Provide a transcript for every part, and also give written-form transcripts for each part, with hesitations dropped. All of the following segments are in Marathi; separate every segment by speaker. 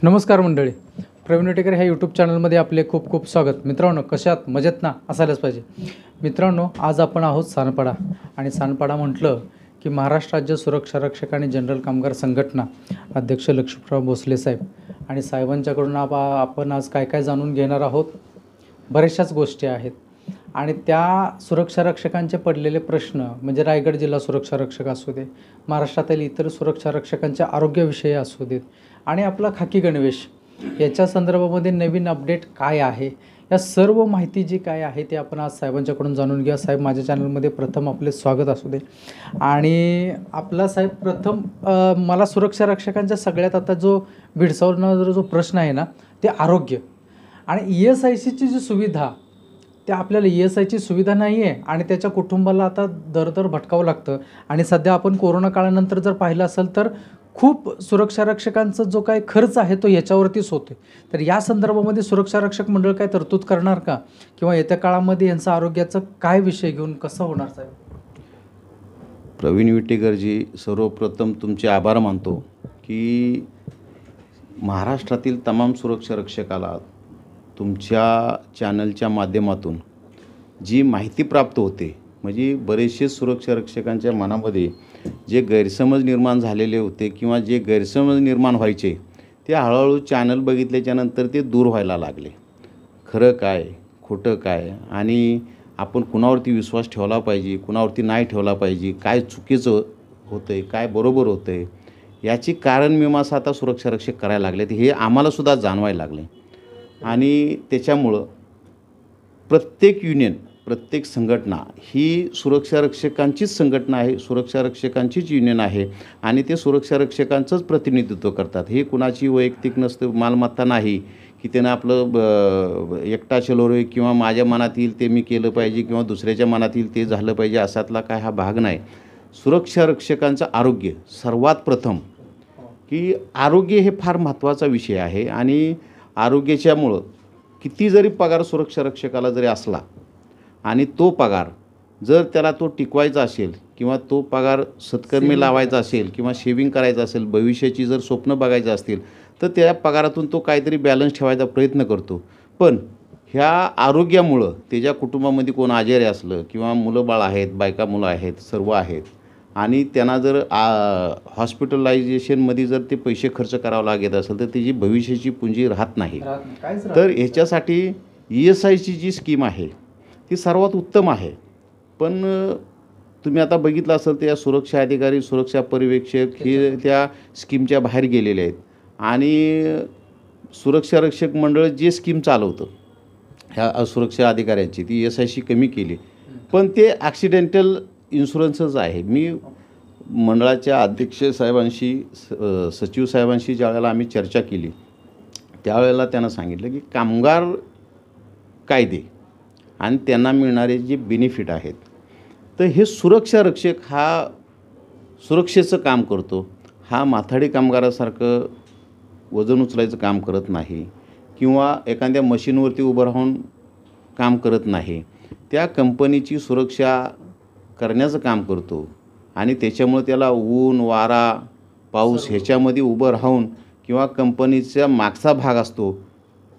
Speaker 1: नमस्कार मंडळी, प्रवीण विटेकर ह्या यूट्यूब चॅनलमध्ये आपले खूप खूप स्वागत. मित्रांनो, कशात मजेत ना? असायलाच पाहिजे. मित्रांनो, आज आपण आहोत सानपाडा. आणि सानपाडा म्हटलं की महाराष्ट्र राज्य सुरक्षा रक्षक आणि जनरल कामगार संघटना अध्यक्ष लक्ष्मणराव भोसले साहेब आणि साहेबांच्याकडून आपण आज काय काय जाणून घेणार आहोत. बऱ्याचशाच गोष्टी आहेत आणि त्या सुरक्षा रक्षकांचे पडलेले प्रश्न, म्हणजे रायगड जिल्हा सुरक्षा रक्षक असू दे, महाराष्ट्रातील इतर सुरक्षा रक्षकांच्या आरोग्याविषयी असू देत आणि आपला खाकी गणवेश याच्या संदर्भामध्ये नवीन अपडेट काय आहे, या सर्व माहिती जी काय आहे ते आपण आज साहेबांच्याकडून जाणून घेऊया. साहेब, माझ्या चॅनलमध्ये प्रथम आपले स्वागत असू दे. आणि आपला साहेब, प्रथम मला सुरक्षा रक्षकांच्या सगळ्यात आता जो भिडसावणारा जो प्रश्न आहे ना, ते आरोग्य आणि ESICची जी सुविधा, त्या आपल्याला ESIची सुविधा नाही आहे आणि त्याच्या कुटुंबाला आता दर भटकावं लागतं. आणि सध्या आपण कोरोना काळानंतर जर पाहिलं असेल तर खूप सुरक्षा रक्षकांचा जो काय खर्च आहे तो याच्यावरतीच होतो. तर या संदर्भामध्ये सुरक्षा रक्षक मंडळ काय तरतूद करणार का, किंवा येत्या काळामध्ये यांचा आरोग्याचा काय विषय घेऊन कसं होणार साहेब?
Speaker 2: प्रवीण विटेकरजी, सर्वप्रथम तुमचे आभार मानतो की महाराष्ट्रातील तमाम सुरक्षा रक्षकाला तुमच्या चॅनलच्या माध्यमातून जी माहिती प्राप्त होते, म्हणजे बरेचसे सुरक्षा रक्षकांच्या मनामध्ये जे गैरसमज निर्माण झालेले होते किंवा जे गैरसमज निर्माण व्हायचे ते हळूहळू चॅनल बघितल्याच्यानंतर ते दूर व्हायला लागले. खरं काय, खोटं काय, आणि आपण कुणावरती विश्वास ठेवला पाहिजे, कुणावरती नाही ठेवला पाहिजे, काय चुकीचं होतं आहे, काय बरोबर होतं आहे, याची कारणमीमांसा आता सुरक्षा रक्षक करायला लागले. हे आम्हालासुद्धा जाणवायला लागले. आणि त्याच्यामुळं प्रत्येक युनियन, प्रत्येक संघटना ही सुरक्षा रक्षकांचीच संघटना आहे, सुरक्षा रक्षकांचीच युनियन आहे आणि ते सुरक्षा रक्षकांचंच प्रतिनिधित्व करतात. हे कुणाची वैयक्तिक नसतं, मालमत्ता नाही की त्यानं आपलं एकटा चलो रे किंवा माझ्या मनात येईल ते मी केलं पाहिजे किंवा दुसऱ्याच्या मनात येईल ते झालं पाहिजे, असातला काय हा भाग नाही. सुरक्षा रक्षकांचं आरोग्य सर्वात प्रथम, की आरोग्य हे फार महत्त्वाचा विषय आहे. आणि आरोग्याच्यामुळं किती जरी पगार सुरक्षा रक्षकाला जरी असला आणि तो पगार जर त्याला तो टिकवायचा असेल किंवा तो पगार सत्कर्मी लावायचा असेल किंवा शेविंग करायचं असेल, भविष्याची जर स्वप्न बघायचं असतील, तर त्या पगारातून तो काहीतरी बॅलन्स ठेवायचा प्रयत्न करतो. पण ह्या आरोग्यामुळं त्याच्या कुटुंबामध्ये कोण आजारी असलं किंवा मुलं बाळ आहेत, बायका मुलं आहेत, सर्व आहेत, आणि त्यांना जर हॉस्पिटलायझेशनमध्ये जर ते पैसे खर्च करावं लागत असेल तर त्याची भविष्याची पुंजी राहत नाही. तर ह्याच्यासाठी ESIची जी स्कीम आहे ती सर्वात उत्तम आहे. पण तुम्ही आता बघितलं असेल तर या सुरक्षा अधिकारी, सुरक्षा पर्यवेक्षक हे त्या स्कीमच्या बाहेर गेलेले आहेत. आणि सुरक्षा रक्षक मंडळ जे स्कीम चालवतं ह्या सुरक्षा अधिकाऱ्यांची, ती ESIची कमी केली. पण ते ॲक्सिडेंटल इन्शुरन्सच आहे. मी मंडळाच्या अध्यक्ष साहेबांशी, सचिव साहेबांशी ज्यावेळेला आम्ही चर्चा केली त्यावेळेला त्यांना सांगितलं की कामगार कायदे आणि त्यांना मिळणारे जे बेनिफिट आहेत, तर हे सुरक्षा रक्षक हा सुरक्षेचं काम करतो. हा माथाडी कामगारासारखं वजन उचलायचं काम करत नाही किंवा एखाद्या मशीनवरती उभं राहून काम करत नाही. त्या कंपनीची सुरक्षा करण्याचं काम करतो. आणि त्याच्यामुळे त्याला ऊन, वारा, पाऊस ह्याच्यामध्ये उभं राहून किंवा कंपनीचा मागचा भाग असतो,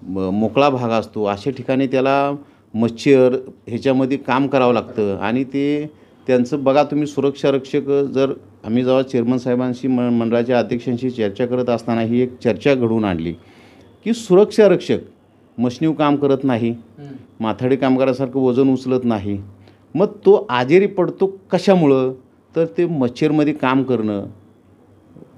Speaker 2: मोकळा भाग असतो, अशा ठिकाणी त्याला मच्छर ह्याच्यामध्ये काम करावं लागतं. आणि ते त्यांचं बघा तुम्ही, सुरक्षा रक्षक जर आम्ही जेव्हा चेअरमन साहेबांशी मंडळाच्या अध्यक्षांशी चर्चा करत असताना ही एक चर्चा घडवून आणली की सुरक्षा रक्षक मशनीव काम करत नाही, माथाडी कामगारासारखं वजन उचलत नाही. मग तो आजारी पडतो कशामुळं? तर ते मच्छरमध्ये काम करणं,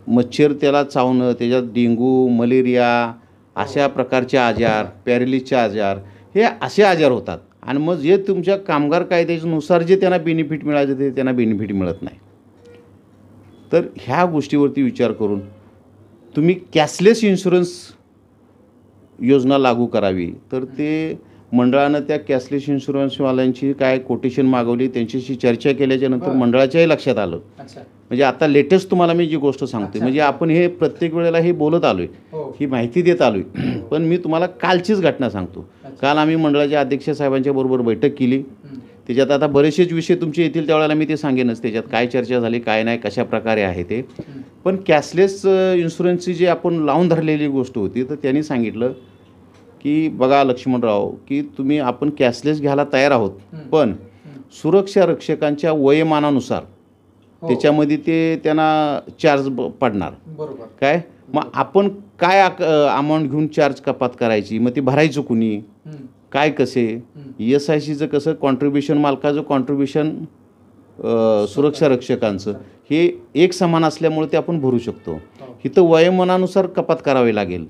Speaker 2: मच्छर त्याला चावणं, त्याच्यात डेंगू, मलेरिया अशा प्रकारचे आजार, पॅरालिसचे आजार, हे असे आजार होतात. आणि मग जे तुमच्या कामगार कायद्यानुसार जे त्यांना बेनिफिट मिळायचं ते त्यांना बेनिफिट मिळत नाही. तर ह्या गोष्टीवरती विचार करून तुम्ही कॅशलेस इन्शुरन्स योजना लागू करावी. तर ते मंडळानं त्या कॅशलेस इन्शुरन्सवाल्यांची काय कोटेशन मागवली, त्यांच्याशी चर्चा केल्याच्यानंतर मंडळाच्याही लक्षात आलं. म्हणजे आता लेटेस्ट तुम्हाला मी जी गोष्ट सांगते, म्हणजे आपण हे प्रत्येक वेळेला हे बोलत आलो आहे, ही माहिती देत आलो आहे, पण मी तुम्हाला कालचीच घटना सांगतो. काल आम्ही मंडळाच्या अध्यक्ष साहेबांच्या बरोबर बैठक केली. त्याच्यात आता बरेचसेच विषय तुमचे येतील त्यावेळेला मी ते सांगेनच त्याच्यात काय चर्चा झाली, काय नाही, कशा प्रकारे आहे ते. पण कॅशलेस इन्शुरन्सची जी आपण लावून धरलेली गोष्ट होती, तर त्यांनी सांगितलं की बघा लक्ष्मणराव, की आपण कॅशलेस घ्यायला तयार आहोत, पण सुरक्षा रक्षकांच्या वयोमानानुसार त्याच्यामध्ये त्यांना चार्ज पडणार.
Speaker 1: बरोबर.
Speaker 2: काय मग आपण काय अमाऊंट घेऊन चार्ज कपात करायची, मग ती भरायचं कुणी, काय कसे. ESICचं कसं कॉन्ट्रीब्युशन, मालकाचं कॉन्ट्रीब्युशन, सुरक्षा रक्षकांचं हे एक समान असल्यामुळे ते आपण भरू शकतो. इथं वयोमानानुसार कपात करावी लागेल.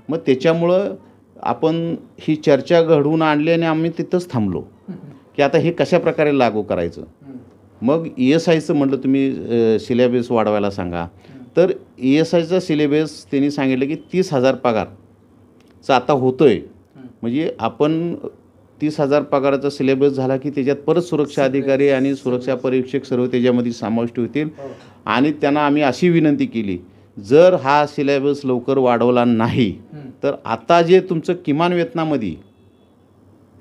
Speaker 2: मग त्याच्यामुळं आपण ही चर्चा घडवून आणली आणि आम्ही तिथंच थांबलो की आता हे कशा प्रकारे लागू करायचं. मग ESIचं म्हटलं तुम्ही सिलेबस वाढवायला सांगा, तर ESIचा सिलेबस त्यांनी सांगितलं की 30,000 पगारचा आता होतो आहे. म्हणजे आपण 30,000 पगाराचा सिलेबस झाला की त्याच्यात परत सुरक्षा अधिकारी आणि सुरक्षा परीक्षक सर्व त्याच्यामध्ये समाविष्ट होतील. आणि त्यांना आम्ही अशी विनंती केली, जर हा सिलेबस लवकर वाढवला नाही तर आता जे तुमचं किमान वेतनामध्ये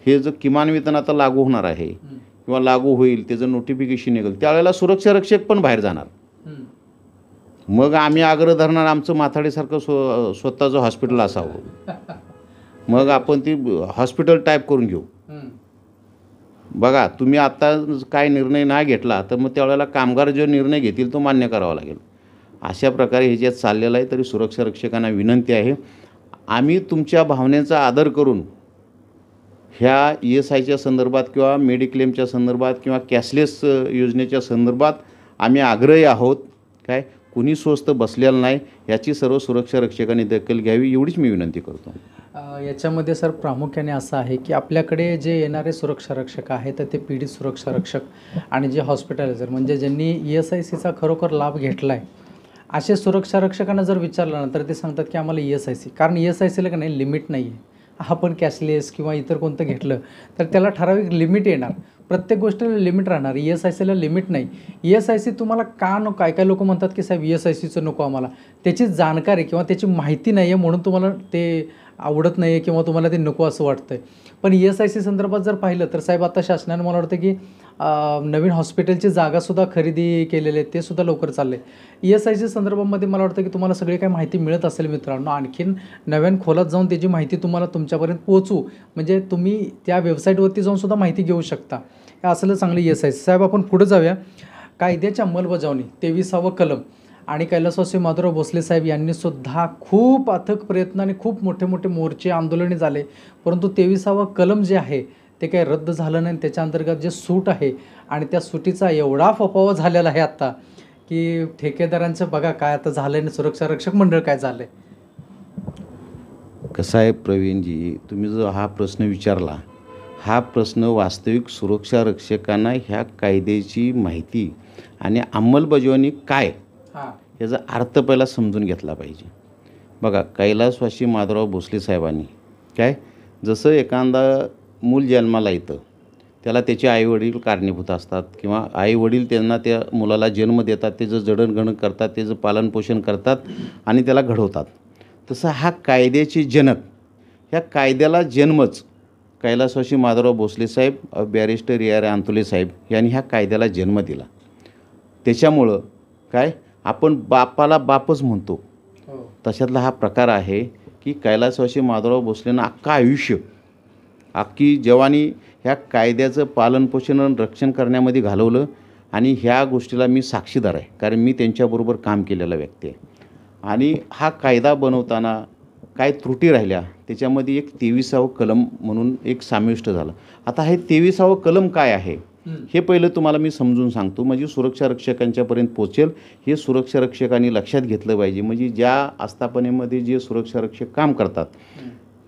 Speaker 2: हे जे किमान वेतन आता लागू होणार आहे किंवा लागू होईल, त्याचं नोटिफिकेशन निघेल, त्यावेळेला सुरक्षा रक्षक पण बाहेर जाणार. मग आम्ही आग्रह धरणार आमचं माथाडीसारखं स्वतःचं हॉस्पिटल असावं. मग आपण ती हॉस्पिटल टाईप करून घेऊ. बघा तुम्ही आता काय निर्णय नाही घेतला तर मग त्यावेळेला कामगार जो निर्णय घेतील तो मान्य करावा लागेल. अशा प्रकारे हे जे चाललेलं आहे, तरी सुरक्षा रक्षकांना विनंती आहे, आम्ही तुमच्या भावनेचा आदर करून ह्या ESIच्या संदर्भात किंवा मेडिक्लेमच्या संदर्भात किंवा कॅशलेस योजनेच्या संदर्भात आम्ही आग्रही आहोत. काय कुणी स्वस्त बसलेलं नाही, याची सर्व सुरक्षा रक्षकांनी दखल घ्यावी, एवढीच मी विनंती करतो.
Speaker 1: याच्यामध्ये सर प्रामुख्याने असं आहे की आपल्याकडे जे येणारे सुरक्षा रक्षक आहेत तर ते पीडित सुरक्षा रक्षक आणि जे हॉस्पिटलायझर म्हणजे ज्यांनी ESICचा खरोखर लाभ घेतला आहे असे सुरक्षा रक्षकांना जर विचारलं ना तर ते सांगतात की आम्हाला ESIC, कारण ESICला का नाही लिमिट नाही आहे. आपण कॅशलेस किंवा इतर कोणतं घेतलं तर त्याला ठराविक लिमिट येणार, प्रत्येक गोष्टीला लिमिट राहणार. ESICला लिमिट नाही. ESIC तुम्हाला का नको, काय लोक म्हणतात की साहेब ESICचं नको आम्हाला, त्याची जाणकारी किंवा त्याची माहिती नाही आहे म्हणून तुम्हाला ते आवडत नाही आहे किंवा तुम्हाला ते नको असं वाटतं आहे. पण ESIC संदर्भात जर पाहिलं तर साहेब आता शासनाने मला वाटतं की नवीन हॉस्पिटलची जागासुद्धा खरेदी केलेले आहेत, ते सुद्धा लवकर चालले. ESIC संदर्भामध्ये मला वाटतं की तुम्हाला सगळी काही माहिती मिळत असेल मित्रांनो. आणखीन नव्यान खोलात जाऊन त्याची माहिती तुम्हाला तुमच्यापर्यंत पोहोचू, म्हणजे तुम्ही त्या वेबसाईटवरती जाऊन सुद्धा माहिती घेऊ शकता. हे असलं चांगलं ESIC. साहेब आपण पुढे जाऊया. कायद्याची अंमलबजावणी 23वा कलम आणि कैलासवासी माधवराव भोसले साहेब यांनीसुद्धा खूप अथक प्रयत्न आणि खूप मोठे मोठे मोर्चे आंदोलने झाले, परंतु 23वा कलम जे आहे ते काही रद्द झालं नाही. त्याच्या अंतर्गत जे सूट आहे आणि त्या सुटीचा एवढा फपावा झालेला आहे आत्ता की ठेकेदारांचं बघा काय आता झालं आहे, सुरक्षा रक्षक मंडळ काय झालं आहे.
Speaker 2: कसं आहे प्रवीणजी, तुम्ही जो हा प्रश्न विचारला, हा प्रश्न वास्तविक सुरक्षा रक्षकांना ह्या कायद्याची माहिती आणि अंमलबजावणी काय याचा अर्थ पहिला समजून घेतला पाहिजे. बघा कैलासवासी माधवराव भोसले साहेबांनी काय, जसं एखादा मूल जन्माला येतं त्याला त्याचे आईवडील कारणीभूत असतात किंवा आईवडील त्यांना त्या मुलाला जन्म देतात, त्याचं जडणघडण करतात, त्याचं पालनपोषण करतात आणि त्याला घडवतात. तसं हा कायद्याचे जनक, ह्या कायद्याला जन्मच कैलासवासी माधवराव भोसले साहेब, बॅरिस्टर AR अंतुले साहेब यांनी ह्या कायद्याला जन्म दिला. त्याच्यामुळं काय आपण बापाला बापच म्हणतो, तशातला हा प्रकार आहे की कैलासवासी माधवराव भोसलेंना अख्खं आयुष्य, अख्खी जवानी ह्या कायद्याचं पालनपोषण आणि रक्षण करण्यामध्ये घालवलं. आणि ह्या गोष्टीला मी साक्षीदार आहे, कारण मी त्यांच्याबरोबर काम केलेला व्यक्ती आहे. आणि हा कायदा बनवताना काय त्रुटी राहिल्या त्याच्यामध्ये एक 23वा कलम म्हणून एक समाविष्ट झालं. आता हे 23वा कलम काय आहे हे पहिलं तुम्हाला मी समजून सांगतो, म्हणजे सुरक्षा रक्षकांच्यापर्यंत पोचेल. हे सुरक्षा रक्षकांनी लक्षात घेतलं पाहिजे. म्हणजे ज्या आस्थापनेमध्ये जे सुरक्षा रक्षक काम करतात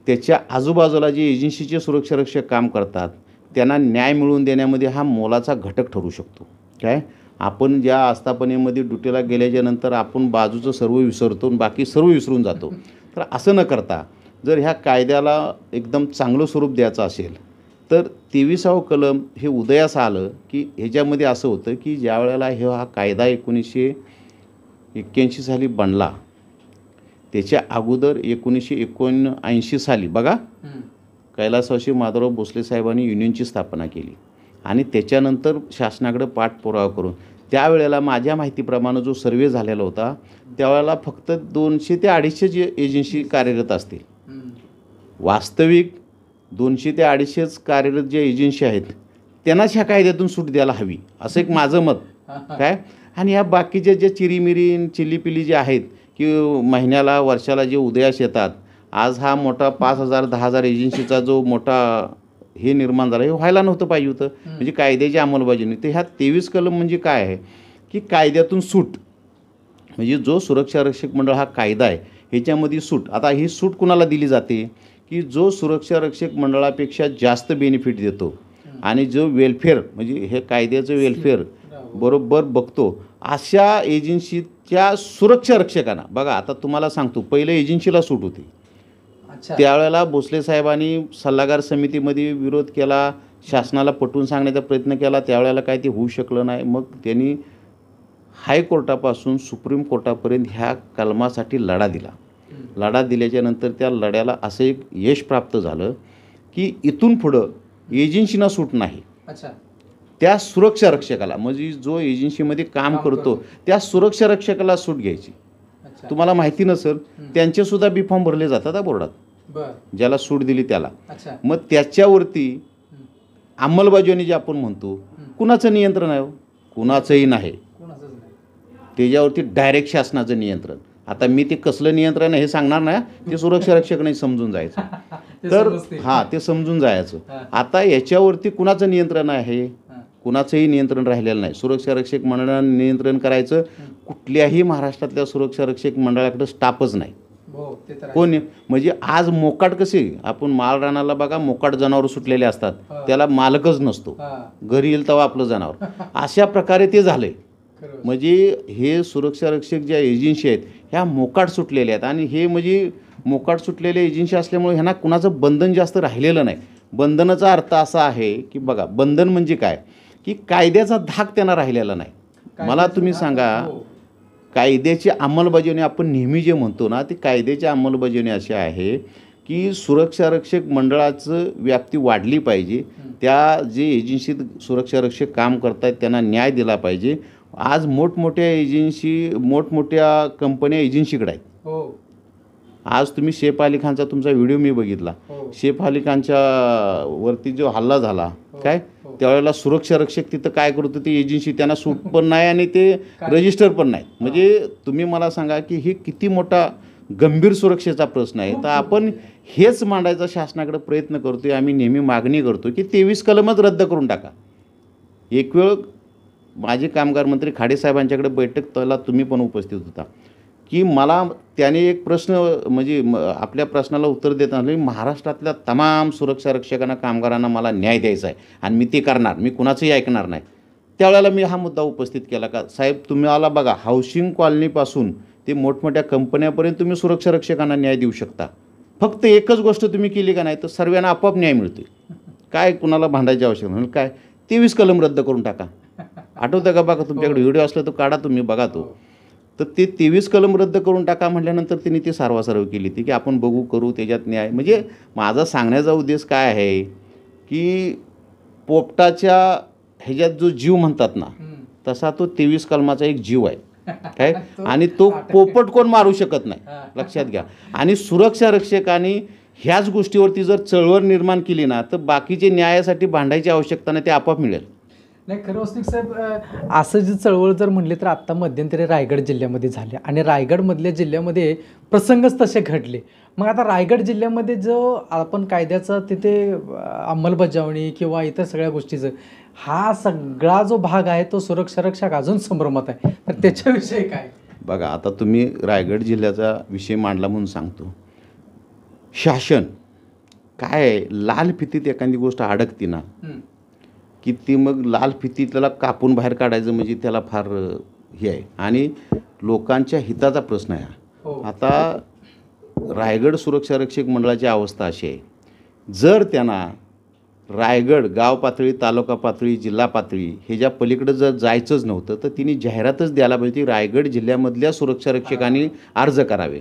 Speaker 2: त्याच्या आजूबाजूला जे एजन्सीचे सुरक्षा रक्षक काम करतात त्यांना न्याय मिळवून देण्यामध्ये हा मोलाचा घटक ठरू शकतो. काय आपण ज्या आस्थापनेमध्ये ड्युटीला गेल्याच्यानंतर आपण बाजूचं सर्व विसरतो, बाकी सर्व विसरून जातो. तर असं न करता जर ह्या कायद्याला एकदम चांगलं स्वरूप द्यायचं असेल तर 23वा कलम हे उदयास आलं की ह्याच्यामध्ये असं होतं की ज्या वेळेला हा कायदा 1981 साली बनला, त्याच्या अगोदर 1979 साली बघा कैलासवासी माधवराव भोसले साहेबांनी युनियनची स्थापना केली आणि त्याच्यानंतर शासनाकडे पाठपुरावा करून त्यावेळेला माझ्या माहितीप्रमाणे जो सर्वे झालेला होता त्यावेळेला फक्त 200 ते 250 एजन्सी कार्यरत असतील. वास्तविक 200 ते 250 कार्यरत जे एजन्सी आहेत त्यांनाच ह्या कायद्यातून सूट द्यायला हवी असं एक माझं मत. काय आणि ह्या बाकीचे जे चिरीमिरी चिल्लीपिली जे आहेत की महिन्याला वर्षाला जे उदयास येतात, आज हा मोठा 5,000 10,000 एजन्सीचा जो मोठा हे निर्माण झालं, हे व्हायला नव्हतं पाहिजे होतं. म्हणजे कायद्याची अंमलबजावणी. तर ह्या 23 कलम म्हणजे काय आहे की कायद्यातून सूट, म्हणजे जो सुरक्षा रक्षक मंडळ हा कायदा आहे ह्याच्यामध्ये सूट. आता ही सूट कुणाला दिली जाते की जो सुरक्षा रक्षक मंडळापेक्षा जास्त बेनिफिट देतो आणि जो वेलफेअर म्हणजे हे कायद्याचं वेलफेअर बरोबर बघतो अशा एजन्सीच्या सुरक्षा रक्षकांना. बघा आता तुम्हाला सांगतो, पहिलं एजन्सीला सूट होती. त्यावेळेला भोसले साहेबांनी सल्लागार समितीमध्ये विरोध केला, शासनाला पटवून सांगण्याचा प्रयत्न केला. त्यावेळेला काय ते होऊ शकलं नाही. मग त्यांनी हायकोर्टापासून सुप्रीम कोर्टापर्यंत ह्या कलमासाठी लढा दिला. लढा दिल्याच्यानंतर त्या लढ्याला असं एक यश प्राप्त झालं की इथून पुढं एजन्सीना सूट नाही, त्या सुरक्षा रक्षकाला म्हणजे जो एजन्सीमध्ये काम करतो त्या सुरक्षा रक्षकाला सूट घ्यायची. तुम्हाला माहिती नसेल त्यांचेसुद्धा बी फॉर्म भरले जातात बोर्डात, ज्याला सूट दिली त्याला. मग त्याच्यावरती अंमलबजावणी जे आपण म्हणतो कुणाचं नियंत्रण आहे? कुणाचंही नाही. त्याच्यावरती डायरेक्ट शासनाचं नियंत्रण. आता मी ते कसलं नियंत्रण आहे हे सांगणार नाही, ते सुरक्षा रक्षक नाही समजून जायचं. तर हां ते समजून जायचं. आता याच्यावरती कुणाचं नियंत्रण आहे? कुणाचंही नियंत्रण राहिलेलं नाही. सुरक्षा रक्षक मंडळानं नियंत्रण करायचं. कुठल्याही महाराष्ट्रातल्या सुरक्षा रक्षक मंडळाकडे स्टाफच नाही. कोण म्हणजे आज मोकाट कसे आपण माळरानाला बघा, मोकाट जनावर सुटलेले असतात, त्याला मालकच नसतो, घरी येईल तेव्हा आपलं जनावर. अशा प्रकारे ते झालंय. म्हणजे हे सुरक्षा रक्षक ज्या एजन्सी आहेत ह्या मोकाट सुटलेल्या आहेत. आणि हे म्हणजे मोकाट सुटलेल्या एजन्सी असल्यामुळे ह्यांना कुणाचं बंधन जास्त राहिलेलं नाही. बंधनाचा अर्थ असा आहे की बघा, बंधन म्हणजे काय की कायद्याचा धाक त्यांना राहिलेला नाही. मला तुम्ही सांगा, कायद्याची अंमलबजावणी आपण नेहमी जे म्हणतो ना, ती कायद्याची अंमलबजावणी अशी आहे की सुरक्षा रक्षक मंडळाचं व्याप्ती वाढली पाहिजे. त्या जे एजन्सीत सुरक्षा रक्षक काम करत आहेत त्यांना न्याय दिला पाहिजे. आज मोठमोठ्या एजन्सी, मोठमोठ्या कंपन्या एजन्सीकडे आहेत. आज तुम्ही सैफ अली खानचा तुमचा व्हिडिओ मी बघितला. सैफ अली खानच्या वरती जो हल्ला झाला काय, त्यावेळेला सुरक्षा रक्षक तिथं काय करतो, ती एजन्सी त्यांना सूट पण नाही आणि ते रजिस्टर पण नाही. म्हणजे तुम्ही मला सांगा की हे किती मोठा गंभीर सुरक्षेचा प्रश्न आहे. तर आपण हेच मांडायचा शासनाकडे प्रयत्न करतोय. आम्ही नेहमी मागणी करतो की 23 कलमच रद्द करून टाका. एक वेळ माजी कामगार मंत्री खाडे साहेबांच्याकडे बैठक, त्याला तुम्ही पण उपस्थित होता, की मला त्याने एक प्रश्न म्हणजे आपल्या प्रश्नाला उत्तर देताना महाराष्ट्रातल्या तमाम सुरक्षा रक्षकांना, कामगारांना मला न्याय द्यायचा आहे आणि मी ते करणार, मी कुणाचंही ऐकणार नाही. त्यावेळेला मी हा मुद्दा उपस्थित केला का साहेब, तुम्हाला बघा हाऊसिंग कॉलनीपासून ते मोठमोठ्या कंपन्यापर्यंत तुम्ही सुरक्षा रक्षकांना न्याय देऊ शकता. फक्त एकच गोष्ट तुम्ही केली का नाही तर सर्वांना आपोआप न्याय मिळतो. काय कुणाला भांडायची आवश्यकता नाही. काय 23 कलम रद्द करून टाका. आठवतं का? बघा तुमच्याकडे व्हिडिओ असला तो काढा, तुम्ही बघा तो. तर ते 23 कलम रद्द करून टाका म्हटल्यानंतर त्यांनी ती सारवासारव केली ती की आपण बघू करू त्याच्यात न्याय. म्हणजे माझा सांगण्याचा उद्देश काय आहे की पोपटाच्या ह्याच्यात जो जीव म्हणतात ना, तसा तो 23 कलमाचा एक जीव आहे काय. आणि तो पोपट कोण मारू शकत नाही, लक्षात घ्या. आणि सुरक्षा रक्षकांनी ह्याच गोष्टीवरती जर चळवळ निर्माण केली ना तर बाकीचे न्यायासाठी भांडायची आवश्यकता नाही, ते आपोआप मिळेल.
Speaker 1: नाही खरं वसनिक साहेब, असं जी चळवळ जर म्हणली तर आत्ता मध्यंतरी रायगड जिल्ह्यामध्ये झाले आणि रायगडमधल्या जिल्ह्यामध्ये प्रसंगच तसे घडले. मग आता रायगड जिल्ह्यामध्ये जो आपण कायद्याचा तिथे अंमलबजावणी किंवा इतर सगळ्या गोष्टीचं हा सगळा जो भाग आहे तो सुरक्षा रक्षक अजून संभ्रमात आहे. तर त्याच्याविषयी काय?
Speaker 2: बघा आता तुम्ही रायगड जिल्ह्याचा विषय मांडला म्हणून सांगतो. शासन काय आहे, लाल फितीत एखादी गोष्ट अडकती ना की ती मग लाल फिती त्याला कापून बाहेर काढायचं म्हणजे त्याला फार हे आहे. आणि लोकांच्या हिताचा प्रश्न आहे. आता रायगड सुरक्षा रक्षक मंडळाची अवस्था अशी आहे, जर त्यांना रायगड गाव पातळी, तालुका पातळी, जिल्हा पातळी ह्याच्या पलीकडे जर जायचंच नव्हतं तर तिने जाहिरातच द्यायला पाहिजे, रायगड जिल्ह्यामधल्या सुरक्षा रक्षकांनी अर्ज करावे.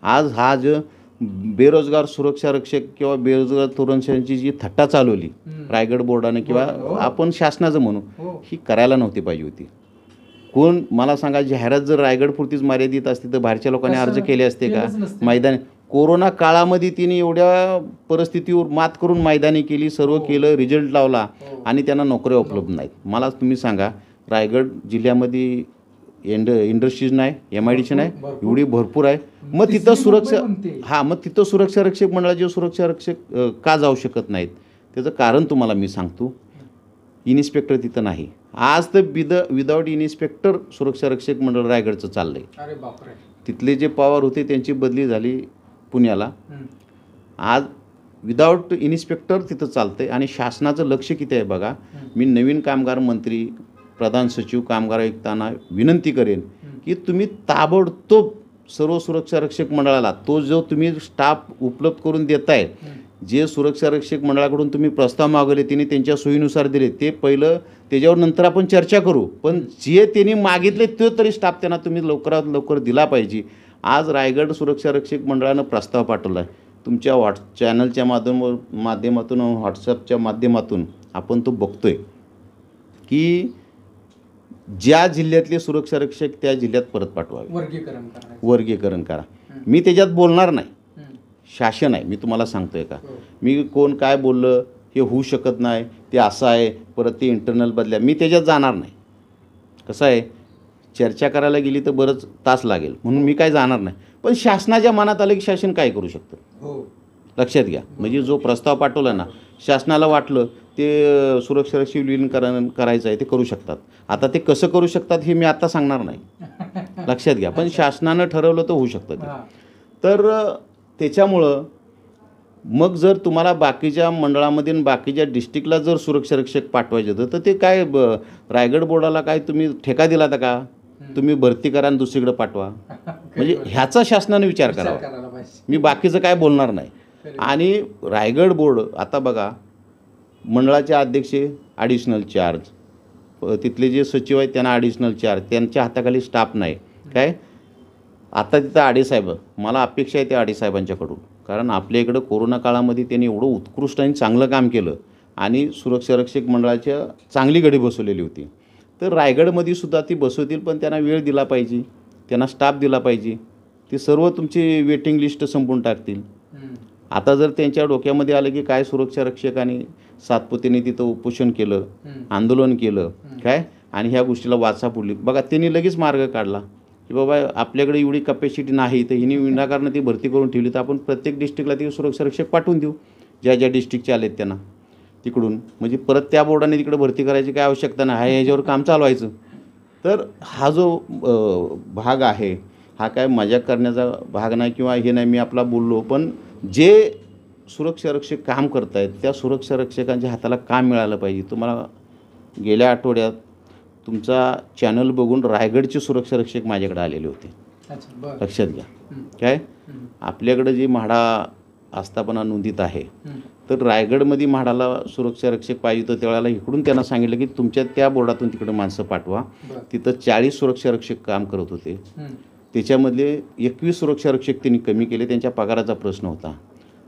Speaker 2: आज हा जो बेरोजगार सुरक्षा रक्षक किंवा बेरोजगार तरुणांची जी थट्टा चालवली रायगड बोर्डाने किंवा आपण शासनाचं म्हणू, ही करायला नव्हती पाहिजे होती. कोण मला सांगा, जाहिरात जर रायगडपुरतीच मर्यादित असती तर बाहेरच्या लोकांनी अर्ज केले असते का? मैदानी कोरोना काळामध्ये तिने एवढ्या परिस्थितीवर मात करून मैदानी केली, सर्व केलं, रिझल्ट लावला आणि त्यांना नोकऱ्या उपलब्ध नाहीत. मला तुम्ही सांगा, रायगड जिल्ह्यामध्ये इंडस्ट्रीज नाही, MIDC नाही, एवढी भरपूर आहे. मग तिथं मग तिथं सुरक्षा रक्षक मंडळाचे सुरक्षा रक्षक का जाऊ शकत नाहीत? त्याचं कारण तुम्हाला मी सांगतो. इन्स्पेक्टर तिथं नाही. आज तर विदाऊट इन्स्पेक्टर सुरक्षा रक्षक मंडळ रायगडचं चाललंय.
Speaker 1: अरे बापरे.
Speaker 2: तिथले जे पवार होते त्यांची बदली झाली पुण्याला. आज विदाऊट इन्स्पेक्टर तिथं चालतंय आणि शासनाचं लक्ष किती आहे बघा. मी नवीन कामगार मंत्री, प्रधान सचिव, कामगार आयुक्तांना विनंती करेन की तुम्ही ताबडतोब सर्व सुरक्षा रक्षक मंडळाला तो जो तुम्ही स्टाफ उपलब्ध करून देताय, जे सुरक्षा रक्षक मंडळाकडून तुम्ही प्रस्ताव मागवले त्यांनी त्यांच्या सोयीनुसार दिले, ते पहिलं त्याच्यावर नंतर आपण चर्चा करू. पण जे त्यांनी मागितले तो तरी स्टाफ त्यांना तुम्ही लवकरात लवकर दिला पाहिजे. आज रायगड सुरक्षा रक्षक मंडळानं प्रस्ताव पाठवला आहे. तुमच्या चॅनलच्या माध्यमातून व्हॉट्सअपच्या माध्यमातून आपण तो बघतोय की ज्या जिल्ह्यातले सुरक्षा रक्षक त्या जिल्ह्यात परत पाठवावे, वर्गीकरण करा. मी त्याच्यात बोलणार नाही, शासन आहे. मी तुम्हाला सांगतोय का, मी कोण काय बोललं हे होऊ शकत नाही, ते असं आहे, परत ते इंटरनल बदल्या, मी त्याच्यात जाणार नाही. कसं आहे, चर्चा करायला गेली तर बरंच तास लागेल, म्हणून मी काय जाणार नाही. पण शासनाच्या मनात आलं की शासन काय करू शकतं लक्षात घ्या. म्हणजे जो प्रस्ताव पाठवला ना, शासनाला वाटलं ते सुरक्षा रक्षक विलीनीकरण करायचं आहे, ते करू शकतात. आता ते कसं करू शकतात हे मी आता सांगणार नाही, लक्षात घ्या. पण शासनानं ठरवलं तर होऊ शकतं ते. तर त्याच्यामुळं मग जर तुम्हाला बाकीच्या मंडळामध्ये बाकीच्या डिस्ट्रिक्टला जर सुरक्षा रक्षक पाठवायचे होतं तर ते काय रायगड बोर्डाला काय तुम्ही ठेका दिला होता का? तुम्ही भरती करा आणि दुसरीकडे पाठवा. म्हणजे ह्याचा शासनाने विचार करावा. मी बाकीचं काय बोलणार नाही. आणि रायगड बोर्ड आता बघा, मंडळाचे अध्यक्ष ॲडिशनल चार्ज, तिथले जे सचिव आहेत त्यांना ॲडिशनल चार्ज, त्यांच्या हाताखाली स्टाफ नाही काय. आता तिथं आडे साहेब, मला अपेक्षा आहे त्या आडे साहेबांच्याकडून, कारण आपल्या इकडं कोरोना काळामध्ये त्यांनी एवढं उत्कृष्ट आणि चांगलं काम केलं आणि सुरक्षा रक्षक मंडळाच्या चांगली गडी बसवलेली होती. तर रायगडमध्ये सुद्धा ती बसवतील, पण त्यांना वेळ दिला पाहिजे, त्यांना स्टाफ दिला पाहिजे. ते सर्व तुमची वेटिंग लिस्ट संपवून टाकतील. आता जर त्यांच्या डोक्यामध्ये आलं की काय सुरक्षा रक्षकांनी सातपुतेने तिथं उपोषण केलं, आंदोलन केलं काय, आणि ह्या गोष्टीला वाचा पुरली, बघा त्यांनी लगेच मार्ग काढला की बाबा आपल्याकडे एवढी कपॅसिटी नाही, तर हिने विनाकारण ती भरती करून ठेवली, तर आपण प्रत्येक डिस्ट्रिक्टला ती सुरक्षा रक्षक पाठवून देऊ, ज्या ज्या डिस्ट्रिक्टचे आलेत त्यांना तिकडून. म्हणजे परत त्या बोर्डाने तिकडे भरती करायची काय आवश्यकता नाही, ह्याच्यावर काम चालवायचं. तर हा जो भाग आहे हा काय मजाक करण्याचा भाग नाही किंवा हे नाही, मी आपला बोललो. पण जे सुरक्षा रक्षक काम करत आहेत त्या सुरक्षा रक्षकांच्या हाताला काम मिळालं पाहिजे. तुम्हाला गेल्या आठवड्यात तुमचा चॅनल बघून रायगडचे सुरक्षा रक्षक माझ्याकडे आलेले होते, लक्षात घ्या काय. आपल्याकडं जी म्हाडा आस्थापना नोंदीत आहे, तर रायगडमध्ये म्हाडाला सुरक्षा रक्षक पाहिजे तर त्यावेळेला इकडून त्यांना सांगितलं की तुमच्या त्या बोर्डातून तिकडे माणसं पाठवा. तिथं 40 सुरक्षा रक्षक काम करत होते, त्याच्यामधले 21 सुरक्षा रक्षक त्यांनी कमी केले, त्यांच्या पगाराचा प्रश्न होता.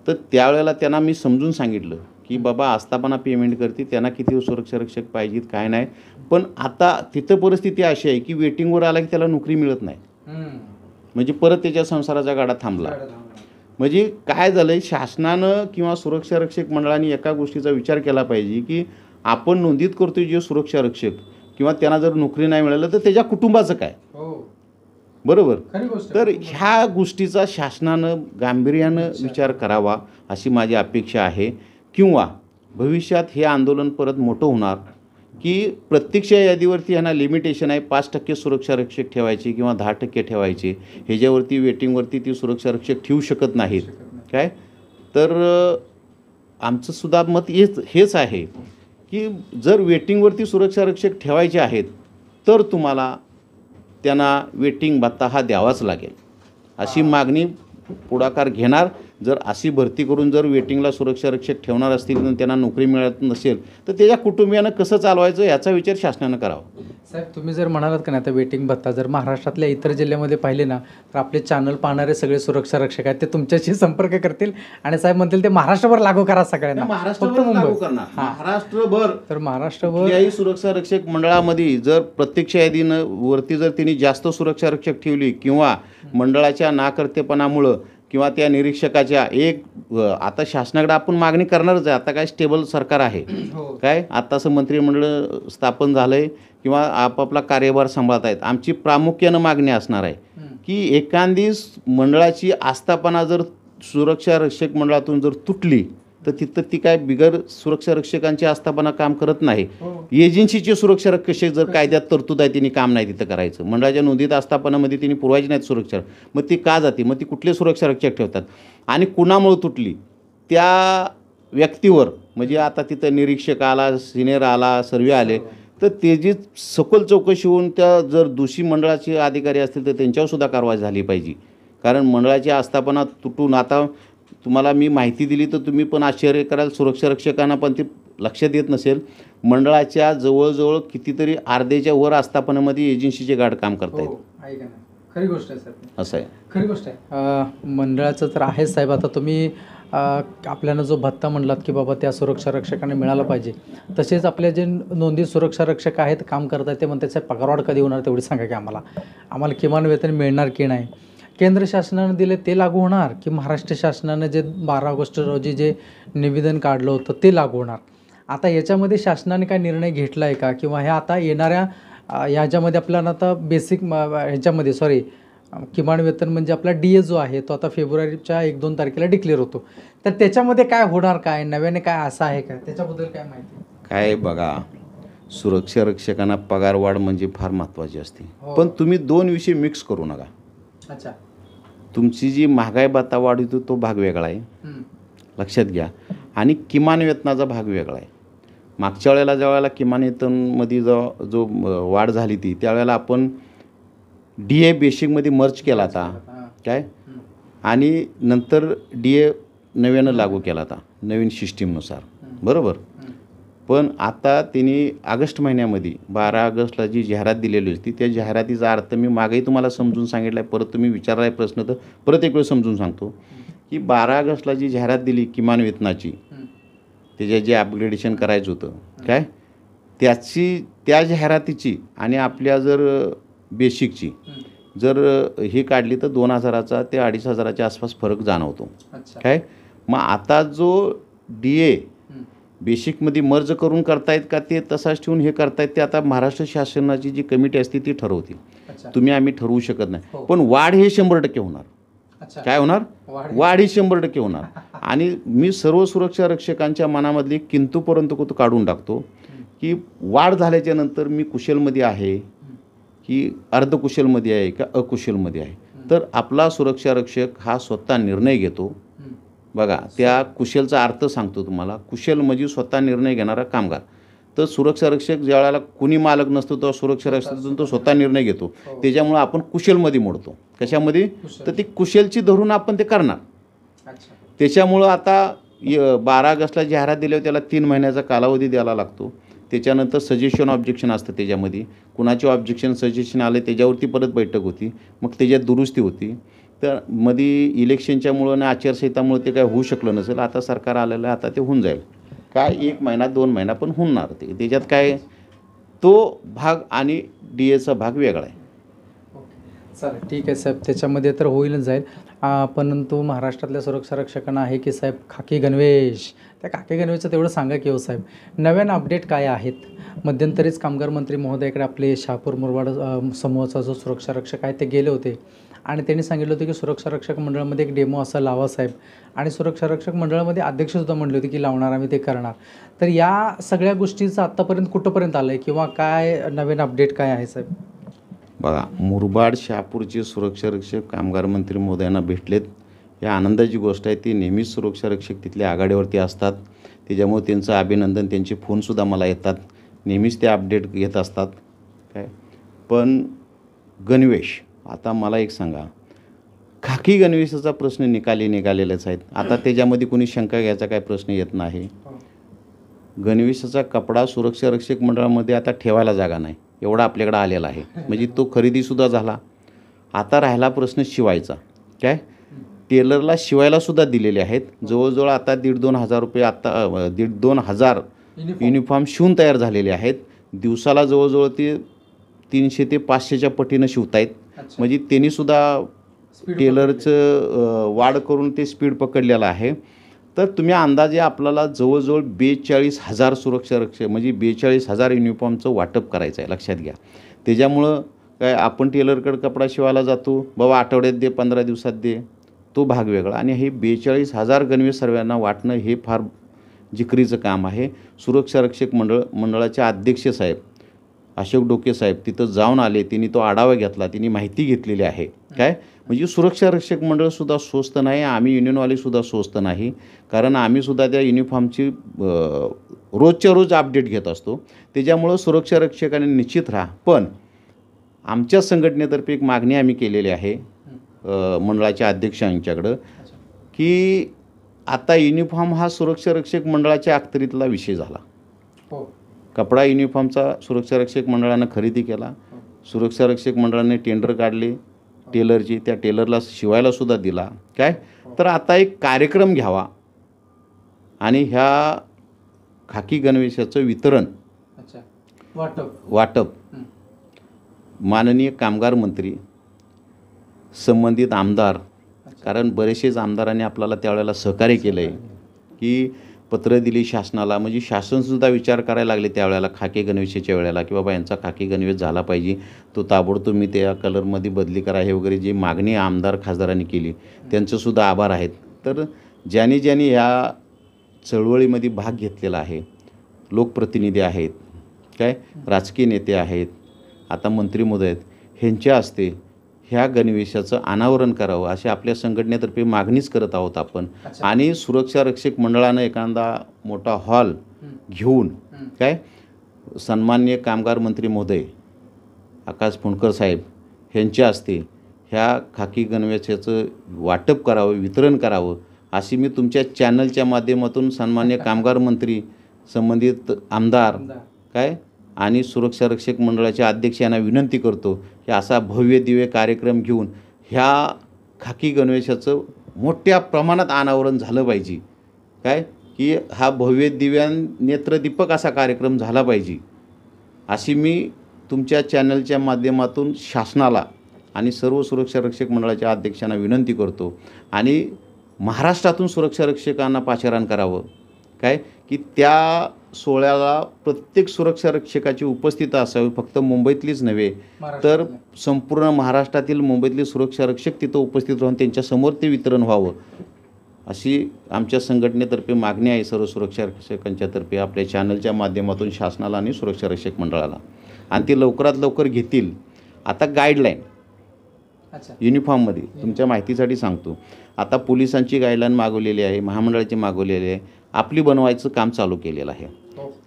Speaker 2: तर त्यावेळेला त्यांना मी समजून सांगितलं की बाबा आस्थापना पेमेंट करते, त्यांना किती सुरक्षा रक्षक पाहिजेत काय नाही. पण आता तिथं परिस्थिती अशी आहे की वेटिंगवर आला की त्याला नोकरी मिळत नाही, म्हणजे परत त्याच्या संसाराचा गाडा थांबला. म्हणजे काय झालं आहे, शासनानं किंवा सुरक्षा रक्षक मंडळाने एका गोष्टीचा विचार केला पाहिजे की आपण नोंदीत करतोय जे सुरक्षा रक्षक किंवा त्यांना जर नोकरी नाही मिळालं तर त्याच्या कुटुंबाचं काय, बरोबर. तर ह्या गोष्टीचा शासनानं गांभीर्यानं विचार करावा अशी माझी अपेक्षा आहे. किंवा भविष्यात हे आंदोलन परत मोठं होणार की प्रत्यक्ष यादीवरती ह्यांना लिमिटेशन आहे, 5% सुरक्षा रक्षक ठेवायचे किंवा 10% ठेवायचे, ह्याच्यावरती वेटिंगवरती ती सुरक्षा रक्षक ठेवू शकत नाहीत काय. तर आमचं सुद्धा मत हेच आहे की जर वेटिंगवरती सुरक्षा रक्षक ठेवायचे आहेत तर तुम्हाला त्यांना वेटिंग भत्ता हा द्यावाच लागेल, अशी मागणी पुढाकार घेणार. जर अशी भरती करून जर वेटिंगला सुरक्षा रक्षक ठेवणार असतील आणि त्यांना नोकरी मिळत नसेल तर त्याच्या कुटुंबियानं कसं चालवायचं याचा विचार शासनानं करावा.
Speaker 1: साहेब तुम्ही जर म्हणालात का नाही आता वेटिंग भत्ता जर महाराष्ट्रातल्या इतर जिल्ह्यामध्ये पाहिले ना तर आपले चॅनल पाहणारे सगळे सुरक्षा रक्षक आहेत ते तुमच्याशी संपर्क करतील आणि साहेब म्हणतील ते महाराष्ट्रभर लागू करा सगळ्यांना.
Speaker 2: महाराष्ट्रभर लागू करणार. महाराष्ट्रभर
Speaker 1: तर महाराष्ट्रभर
Speaker 2: कुठल्याही सुरक्षा रक्षक मंडळामध्ये जर प्रत्यक्ष यादीनं वरती जर त्यांनी जास्त सुरक्षा रक्षक ठेवली किंवा मंडळाच्या नाकर्तेपणामुळं किंवा त्या निरीक्षकाच्या आता शासनाकडे आपण मागणी करणारच आहे. आता काय स्टेबल सरकार आहे काय, आता असं मंत्रिमंडळ स्थापन झालंय किंवा आपापला कार्यभार सांभाळत आहेत. आमची प्रामुख्यानं मागणी असणार आहे की एखादी मंडळाची आस्थापना जर सुरक्षा रक्षक मंडळातून जर तुटली तर तिथं ती काय बिगर सुरक्षा रक्षकांची आस्थापना काम करत नाही. एजन्सीचे सुरक्षा रक्षक जर कायद्यात तरतूद आहे तिने काम नाही तिथं करायचं. मंडळाच्या नोंदीत आस्थापनामध्ये तिने पुरवायची नाहीत सुरक्षा, मग ती का जाते, मग ती कुठले सुरक्षा रक्षक ठेवतात आणि कुणामुळे तुटली त्या व्यक्तीवर म्हणजे आता तिथं निरीक्षक आला, सिनियर आला, सर्वे आले तर त्याची सखोल चौकशी होऊन त्या जर दोषी मंडळाचे अधिकारी असतील तर त्यांच्यावर सुद्धा कारवाई झाली पाहिजे. कारण मंडळाची आस्थापना तुटून आता तुम्हाला मी माहिती दिली तर तुम्ही पण आश्चर्य कराल, सुरक्षा रक्षकांना पण ते लक्षात येत नसेल. मंडळाच्या जवळजवळ कितीतरी अर्ध्याच्या वर आस्थापनामध्ये एजन्सीचे गार्ड काम करतायत.
Speaker 1: खरी गोष्ट आहे साहेब,
Speaker 2: असं आहे,
Speaker 1: खरी गोष्ट आहे. मंडळाचं तर आहे साहेब. आता तुम्ही आपल्याला जो भत्ता म्हणलात की बाबा त्या सुरक्षा रक्षकांना मिळाला पाहिजे, तसेच आपले जे नोंदीत सुरक्षा रक्षक आहेत काम करतात ते म्हणतात साहेब पगारवाढ कधी होणार तेवढी सांगा की आम्हाला किमान वेतन मिळणार की नाही. केंद्र शासनानं दिले ते लागू होणार की महाराष्ट्र शासनानं जे 12 ऑगस्ट रोजी जे निवेदन काढलं होतं ते लागू होणार. आता याच्यामध्ये शासनाने काय निर्णय घेतला आहे का किंवा ह्या आता येणाऱ्या ह्याच्यामध्ये आपल्याला आता बेसिक ह्याच्यामध्ये किमान वेतन म्हणजे आपला DA जो आहे तो आता फेब्रुवारीच्या 1-2 तारखेला डिक्लेअर होतो, तर त्याच्यामध्ये काय होणार, काय नव्याने काय असं आहे का, त्याच्याबद्दल काय माहिती?
Speaker 2: काय बघा, सुरक्षा रक्षकांना पगारवाढ म्हणजे फार महत्त्वाची असते, पण तुम्ही 2 विषय मिक्स करू नका.
Speaker 1: अच्छा,
Speaker 2: तुमची जी महागाई भत्ता वाढ होतो तो भाग वेगळा आहे, लक्षात घ्या, आणि किमान वेतनाचा भाग वेगळा आहे. मागच्या वेळेला ज्यावेळेला किमान वेतनमध्ये जो वाढ झाली ती त्यावेळेला आपण DA बेसिकमध्ये मर्ज केला होता काय, आणि नंतर DA नव्यानं लागू केला होता नवीन सिस्टीमनुसार, बरोबर. पण आता त्यांनी ऑगस्ट महिन्यामध्ये 12 ऑगस्टला जी जाहिरात दिलेली होती त्या जाहिरातीचा अर्थ मी मागेही तुम्हाला समजून सांगितला आहे, परत तुम्ही विचारलाय प्रश्न तर परत एक वेळ समजून सांगतो की 12 ऑगस्टला जी जाहिरात दिली किमान वेतनाची, त्याच्या जे अपग्रेडेशन करायचं होतं काय, त्या जाहिरातीची आणि आपल्या जर बेसिकची जर हे काढली तर 2,000चा ते 2,500च्या आसपास फरक जाणवतो काय. मग आता जो DA बेसिकमध्ये मर्ज करून करतायत का ते तसाच ठेवून हे करतायत ते आता महाराष्ट्र शासनाची जी कमिटी असते ती ठरवते, तुम्ही आम्ही ठरवू शकत नाही. पण वाढ हे 100% होणार. काय होणार? वाढ ही 100% होणार. आणि मी सर्व सुरक्षा रक्षकांच्या मनामधली किंतु परंतु काढून टाकतो की वाढ झाल्याच्या नंतर मी कुशलमध्ये आहे की अर्धकुशलमध्ये आहे का अकुशलमध्ये आहे, तर आपला सुरक्षा रक्षक हा स्वतः निर्णय घेतो. बघा, त्या कुशलचा अर्थ सांगतो तुम्हाला. कुशल म्हणजे स्वतः निर्णय घेणारा कामगार. तर सुरक्षा रक्षक ज्या वेळेला कुणी मालक नसतो तेव्हा सुरक्षा रक्षकातून तो स्वतः निर्णय घेतो, त्याच्यामुळं आपण कुशलमध्ये मोडतो. कशामध्ये? तर ती कुशलची धरून आपण ते करणार. त्याच्यामुळं आता 12 ऑगस्टला जाहिरात दिल्यावर त्याला 3 महिन्याचा कालावधी द्यायला लागतो. त्याच्यानंतर सजेशन ऑब्जेक्शन असतं त्याच्यामध्ये, कुणाचे ऑब्जेक्शन सजेशन आले त्याच्यावरती परत बैठक होती, मग त्याच्यात दुरुस्ती होती. तर मध्ये इलेक्शनच्यामुळं आणि आचारसंहितामुळे ते काय होऊ शकलं नसेल. आता सरकार आलेलं आहे, आता ते होऊन जाईल. काय 1 महिना 2 महिना पण होणार ते, त्याच्यात काय तो भाग आणि DAचा भाग वेगळा आहे.
Speaker 1: चालेल, ठीक आहे साहेब, त्याच्यामध्ये तर होईलच जाईल. परंतु महाराष्ट्रातल्या सुरक्षा रक्षकांना आहे की साहेब खाकी गणवेश, त्या खाकी गणवेशचं तेवढं सांगा की हो साहेब, नव्यानं अपडेट काय आहेत? मध्यंतरीच कामगार मंत्री महोदयाकडे आपले शहापूर मुरबाड समूहाचा जो सुरक्षा रक्षक आहे ते गेले होते आणि त्यांनी सांगितलं होतं की सुरक्षा रक्षक मंडळामध्ये एक डेमो असा लावा साहेब, आणि सुरक्षा रक्षक मंडळामध्ये अध्यक्षसुद्धा म्हणले होते की लावणार आम्ही, ते करणार. तर या सगळ्या गोष्टीचं आत्तापर्यंत कुठंपर्यंत आलं आहे किंवा काय नवीन अपडेट काय आहे साहेब?
Speaker 2: बघा, मुरबाड शहापूरचे सुरक्षा रक्षक कामगार मंत्री महोदयांना भेटलेत, या आनंदाची गोष्ट आहे. ती नेहमीच सुरक्षा रक्षक तिथल्या आघाडीवरती असतात, त्याच्यामुळे त्यांचं अभिनंदन, त्यांचे फोनसुद्धा मला येतात, नेहमीच ते अपडेट घेत असतात काय. पण गणवेश, आता मला एक सांगा, खाकी गणवेशाचा प्रश्न निघालेलेच आहेत. आता त्याच्यामध्ये कोणी शंका घ्यायचा काय प्रश्न येत नाही. गणवेशाचा कपडा सुरक्षा रक्षक मंडळामध्ये आता ठेवायला जागा नाही, एवढा आपल्याकडे आलेला आहे. म्हणजे तो खरेदीसुद्धा झाला. आता राहिला प्रश्न शिवायचा. काय टेलरला शिवायलासुद्धा दिलेले आहेत. जवळजवळ आता 1,500-2,000 रुपये, आता 1,500-2,000 युनिफॉर्म शिवून तयार झालेले आहेत. दिवसाला जवळजवळ ते 300 ते 500च्या पटीनं शिवतायत. म्हणजे त्यांनीसुद्धा टेलरचं वाढ करून ते स्पीड पकडलेलं आहे. तर तुम्ही अंदाजे आपल्याला जवळजवळ 42,000 सुरक्षा रक्षक म्हणजे 42,000 युनिफॉर्मचं वाटप करायचं आहे, लक्षात घ्या. त्याच्यामुळं काय आपण टेलरकडे कपडा शिवायला जातो, बाबा आठवड्यात दे, 15 दिवसात दे, तो भाग वेगळा. आणि हे 42,000 गणवेश सर्वांना वाटणं हे फार जिकरीचं काम आहे. सुरक्षा रक्षक मंडळाचे अध्यक्ष साहेब अशोक डोके साहेब तिथं जाऊन आले, त्यांनी तो आढावा घेतला, त्यांनी माहिती घेतलेली आहे. काय म्हणजे सुरक्षा रक्षक मंडळसुद्धा स्वस्त नाही, आम्ही युनियनवालेसुद्धा स्वस्त नाही. कारण आम्हीसुद्धा त्या युनिफॉर्मची रोजच्या रोज अपडेट घेत असतो. त्याच्यामुळं सुरक्षा रक्षकाने निश्चित राहा. पण आमच्या संघटनेतर्फे एक मागणी आम्ही केलेली आहे मंडळाच्या अध्यक्षांच्याकडं, की आता युनिफॉर्म हा सुरक्षा रक्षक मंडळाच्या अखत्यारीतला विषय झाला. कपडा युनिफॉर्मचा सुरक्षा रक्षक मंडळानं खरेदी केला. सुरक्षा रक्षक मंडळाने टेंडर काढले टेलरची, त्या टेलरला शिवायलासुद्धा दिला. काय तर आता एक कार्यक्रम घ्यावा आणि ह्या खाकी गणवेशाचं वितरण वाटप माननीय कामगार मंत्री, संबंधित आमदार, कारण बरेचसेच आमदारांनी आपल्याला त्यावेळेला सहकार्य केलं आहे की पत्र दिली शासनाला. म्हणजे शासनसुद्धा विचार करायला लागले त्यावेळेला खाकी गणवेशाच्या वेळेला, की बाबा यांचा खाकी गणवेश झाला पाहिजे, तो ताबडतोब मी त्या कलरमध्ये बदली करा, हे वगैरे जी मागणी आमदार खासदारांनी केली त्यांचंसुद्धा आभार आहेत. तर ज्यांनी ज्यांनी ह्या चळवळीमध्ये भाग घेतलेला आहे, लोकप्रतिनिधी आहेत, काय राजकीय नेते आहेत, आता मंत्री महोदय आहेत, ह्यांच्या हस्ते ह्या गणवेशाचं अनावरण करावं अशी आपल्या संघटनेतर्फे मागणीच करत आहोत आपण. आणि सुरक्षा रक्षक मंडळानं एखादा मोठा हॉल घेऊन काय सन्माननीय कामगार मंत्री महोदय आकाश फुंडकर साहेब ह्यांच्या हस्ते ह्या खाकी गणवेशाचं वाटप करावं, वितरण करावं अशी मी तुमच्या चॅनलच्या माध्यमातून सन्माननीय कामगार मंत्री, संबंधित आमदार काय आणि सुरक्षा रक्षक मंडळाच्या अध्यक्ष यांना विनंती करतो की असा भव्य दिव्य कार्यक्रम घेऊन ह्या खाकी गणवेशाचं मोठ्या प्रमाणात अनावरण झालं पाहिजे. काय की हा भव्य दिव्या नेत्रदीपक असा कार्यक्रम झाला पाहिजे अशी मी तुमच्या चॅनलच्या माध्यमातून शासनाला आणि सर्व सुरक्षा रक्षक मंडळाच्या अध्यक्षांना विनंती करतो. आणि महाराष्ट्रातून सुरक्षा रक्षकांना पाचारण करावं. काय की त्या सोहळ्याला प्रत्येक सुरक्षा रक्षकाची उपस्थिती असावी, फक्त मुंबईतलीच नव्हे तर संपूर्ण महाराष्ट्रातील मुंबईतले सुरक्षा रक्षक तिथं उपस्थित राहून त्यांच्यासमोर ते वितरण व्हावं अशी आमच्या संघटनेतर्फे मागणी आहे सर्व सुरक्षा रक्षकांच्यातर्फे आपल्या चॅनलच्या माध्यमातून शासनाला आणि सुरक्षा रक्षक मंडळाला. आणि ते लवकरात लवकर घेतील. आता गाईडलाईन युनिफॉर्ममध्ये तुमच्या माहितीसाठी सांगतो, आता पोलिसांची गाईडलाईन मागवलेली आहे, महामंडळाची मागवलेली आहे, आपली बनवायचं काम चालू केलेलं आहे.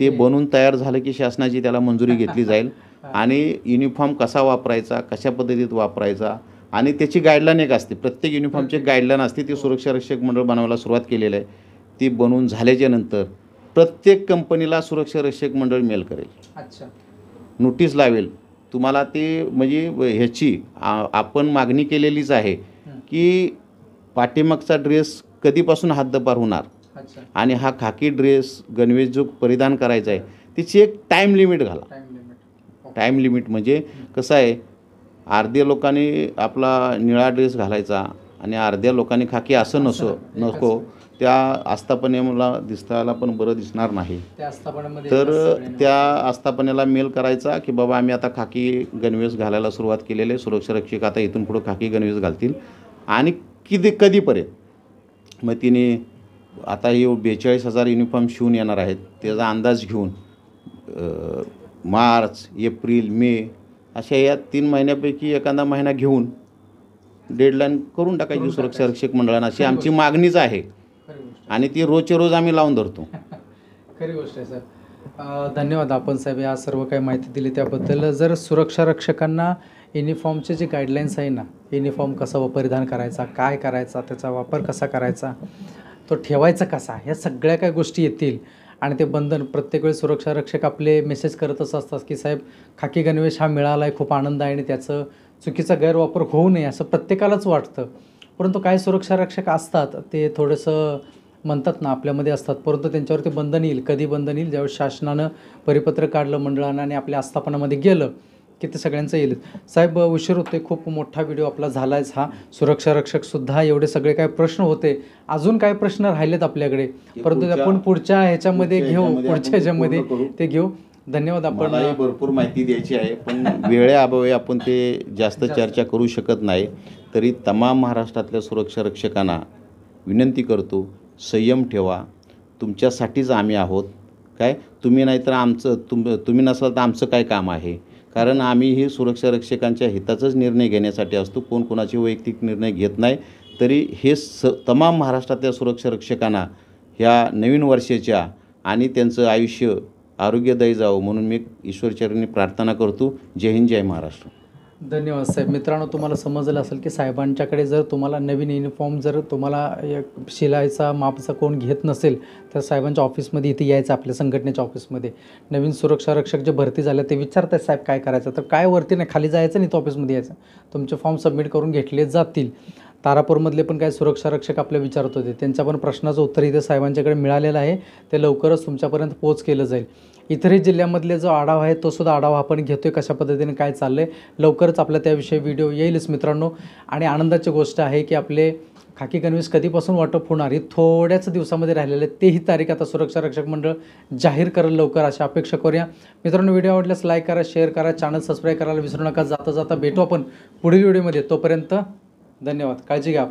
Speaker 2: ते बनवून तयार झालं की शासनाची त्याला मंजुरी घेतली जाईल आणि युनिफॉर्म कसा वापरायचा, कशा पद्धतीत वापरायचा आणि त्याची गाईडलाईन एक असते, प्रत्येक युनिफॉर्मची गाईडलाईन असते. ती सुरक्षा रक्षक मंडळ बनवायला सुरुवात केलेलं आहे. ती बनवून झाल्याच्या नंतर प्रत्येक कंपनीला सुरक्षा रक्षक मंडळ मेल करेल, नोटीस लावेल तुम्हाला. ते म्हणजे ह्याची आपण मागणी केलेलीच आहे की पाठीमागचा ड्रेस कधीपासून हद्दपार होणार आणि हा खाकी ड्रेस गणवेश जो परिधान करायचा आहे तिची एक टाईम लिमिट घाला. टाईम लिमिट म्हणजे कसं आहे, अर्ध्या लोकांनी आपला निळा ड्रेस घालायचा आणि अर्ध्या लोकांनी खाकी असं नको. त्या आस्थापने मला दिसतायला पण बरं दिसणार नाही. तर त्या आस्थापनेला मेल करायचा की बाबा आम्ही आता खाकी गणवेश घालायला सुरुवात केलेली आहे, सुरक्षा रक्षक आता इथून पुढं खाकी गणवेश घालतील आणि कधीपर्यंत. मग तिने आता हे 42,000 युनिफॉर्म शिवून येणार आहेत, त्याचा अंदाज घेऊन मार्च, एप्रिल, मे अशा या 3 महिन्यापैकी एखादा महिना घेऊन डेडलाईन करून टाकायची सुरक्षा रक्षक मंडळानं, अशी आमची मागणीच आहे. आणि ती रोजच्या रोज आम्ही लावून धरतो.
Speaker 1: खरी गोष्ट आहे सर. धन्यवाद आपण साहेब या सर्व काही माहिती दिली त्याबद्दल. जर सुरक्षा रक्षकांना युनिफॉर्मचे जे गाईडलाईन्स आहे ना, युनिफॉर्म कसा परिधान करायचा, काय करायचा, त्याचा वापर कसा करायचा, तो ठेवायचा कसा, ह्या सगळ्या काय गोष्टी येतील. आणि ते बंधन प्रत्येक वेळी सुरक्षा रक्षक आपले मेसेज करतच असतात की साहेब खाकी गणवेश हा मिळाला आहे, खूप आनंद आहे आणि त्याचं चुकीचा गैरवापर होऊ नये असं प्रत्येकालाच वाटतं. परंतु काही सुरक्षा रक्षक असतात ते थोडंसं म्हणतात ना आपल्यामध्ये असतात, परंतु त्यांच्यावरती बंधन येईल. कधी बंधन येईल? ज्यावेळेस शासनानं परिपत्र काढलं मंडळानं आणि आपल्या आस्थापनामध्ये गेलं की ते सगळ्यांचं येईल. साहेब उशीर होते, खूप मोठा व्हिडिओ आपला झाला आहेच हा. सुरक्षा रक्षकसुद्धा एवढे सगळे काय प्रश्न होते, अजून काय प्रश्न राहिलेत आपल्याकडे, परंतु आपण पुढच्या ह्याच्यामध्ये घेऊ, पुढच्या ह्याच्यामध्ये ते घेऊ. धन्यवाद. आपण
Speaker 2: भरपूर माहिती द्यायची आहे पण वेळेअभावी आपण ते जास्त चर्चा करू शकत नाही. तरी तमाम महाराष्ट्रातल्या सुरक्षा रक्षकांना विनंती करतो, संयम ठेवा. तुमच्यासाठीच आम्ही आहोत. काय तुम्ही नाही तर तुम्ही नसाल तर आमचं काय काम आहे? कारण आम्ही हे सुरक्षा रक्षकांच्या हिताचाच निर्णय घेण्यासाठी असतो, कोण कोणाचे वैयक्तिक निर्णय घेत नाही. तरी हे तमाम महाराष्ट्रातल्या सुरक्षा रक्षकांना ह्या नवीन वर्षाच्या आणि त्यांचं आयुष्य आरोग्यदायी जावं म्हणून मी ईश्वरचरणी प्रार्थना करतो. जय हिंद, जय महाराष्ट्र.
Speaker 1: धन्यवाद साहेब. मित्रांनो, तुम्हाला समजलं असेल की साहेबांच्याकडे जर तुम्हाला नवीन युनिफॉर्म जर तुम्हाला शिलाईचा मापचा कोण घेत नसेल तर साहेबांच्या ऑफिसमध्ये इथे यायचं, आपल्या संघटनेच्या ऑफिसमध्ये. नवीन सुरक्षा रक्षक जे भरती झाले ते विचारतात साहेब काय करायचं, तर काय वरती नाही, खाली जायचं नाही, तो ऑफिसमध्ये यायचं, तुमचे फॉर्म सबमिट करून घेतले जातील. तारापूरमधले पण काही सुरक्षा रक्षक आपल्या विचारत होते, त्यांच्या पण प्रश्नाचं उत्तर इथे साहेबांच्याकडे मिळालेलं आहे. ते लवकरच तुमच्यापर्यंत पोच केलं जाईल. इतरही जिल्ह्यामधले जो आढावा आहे तो सुद्धा आढावा आपण घेतो आहे, कशा पद्धतीने काय चाललं आहे. लवकरच आपल्या त्याविषयी व्हिडिओ येईलच मित्रांनो. आणि आनंदाची गोष्ट आहे की आपले खाकी गणवेश कधीपासून वाटप होणार, ही थोड्याच दिवसामध्ये राहिलेले आहे. तेही तारीख आता सुरक्षा रक्षक मंडळ जाहीर करेल लवकर, अशी अपेक्षा करूया. मित्रांनो, व्हिडिओ आवडल्यास लाईक करा, शेअर करा, चॅनल सबस्क्राईब करायला विसरू नका. जाता जाता भेटू आपण पुढील व्हिडिओमध्ये. तोपर्यंत धन्यवाद. काळजी घ्या.